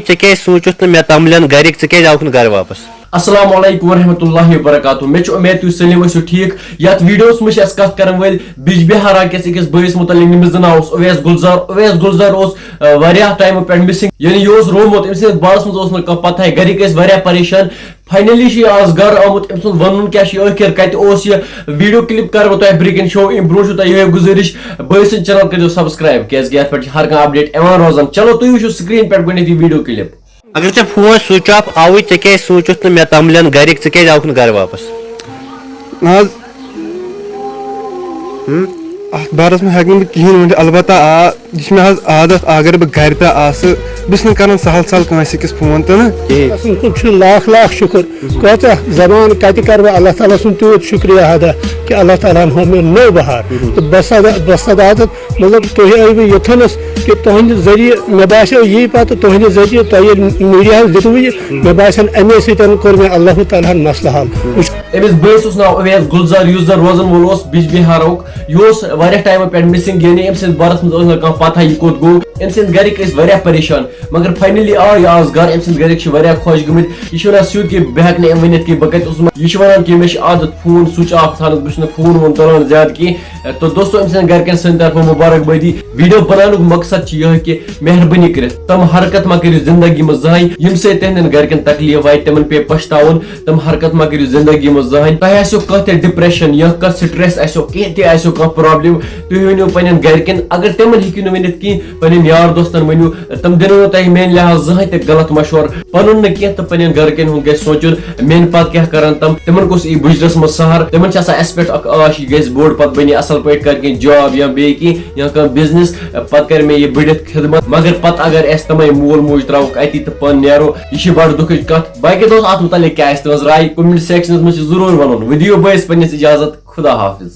चे सोचुस मे तमलन गरिक चे आउक घर वापस। अस्सलाम वालेकुम रहमतुल्लाहि व बरकातुहू। मे उम्मीद तुम सलीम वसो ठीक। यत वीडियोस में कत कर बिजबिहारा किस अकिस बस मुतलिक निमिस नाव ओवैस गुलजार। ओवैस गुलजार टाइम पे मिसिंग यानी यह रोमुत अम बारस मज पता गरिक परेशान। फाइनली आज घर आमुत अम सुन वन क्या आखिर कत वीडियो क्लिप कर ब्रेकिंग शो अम ब्रो ये गुजारिश बस चैनल कर सब्सक्राइब क्या हर कह अपडेट रोजान। चलो तुम वो स्क्रीन पे गई वीडियो क्लिप। अगर चे फोन स्विच ऑफ आव चे सोचुस मे तमलन गरिक चे आउक घर वापस। बारस में हेक कहें अलबत् मे आदत अगर बह घर पे बस कर सहल सहल कंस फोन तो लाख लाख शुक्र कत जबान कत कर अल्लाह ताला सुन तूत शुक्रिया अदा कि अल्लाह ताला हो मे नो बहार तो बसदादत मतलब तुम यथनस कि तुहद जरिए मे बासो यही पत तुहद जरिए तुह मीडिया दितु मे बासन अमे सर मे अल्लाह ताला मसल हल। अमिस बस नाव ओवैस गुलजार युस रोजन वोल बिजबिहारुक यह टाइम पे मिसिंग यानी अम बारस मज पता यह कोत गो। अम गरिक परेशान मगर फाइनली आय आज घर अम गरिक खुश गमित। यह सुद कि बह हेक वन कि बह कत यह वन कि मे आदत फोन स्विच ऑफ थान बह फोन वोन तुलान ज्यादा कह। तो दोस्तों अम गरिकन सन तरफ मुबारकबादी। वीडियो बनाने मकसद यह कि मेहरबानी कर तम हरकत मा करो जिंदगी में जहां यम से तहदन गरिकन तकलीफ वाय तमन पे पछतावन। तम हरकत मा करो जिंदगी में जहां तह आसो कह डिप्रेशन या कह स्ट्रेस आसो कह आसो कह प्रॉब्लम तुम वनो पन गरिकन अगर तमन हेक्यू वनित कह पन यार दोस्तन वनो तम दिन तुम मेन लिहाज जहां गलत मशवर पन कह तो पन गरिकन हूं गो सोचुन मेन पत क्या कर तमन गोस यी बुजरस मज सहर तमन अस पे आश यह बोड़ पत बन असल पे कर जॉब या बे या कह बिजनेस पत कर मे बढ़ित खिदमत मगर पत अगर अस तमें मोल मोज त्रोक अति तो पन नेरो यह बड़ दुख कत। बाकी दोस्त अत मुतलिक क्या तुज राय कमेंट सेक्शन में जरूर वन। वीडियो बस पन्निस इजाजत खुदा हाफिज।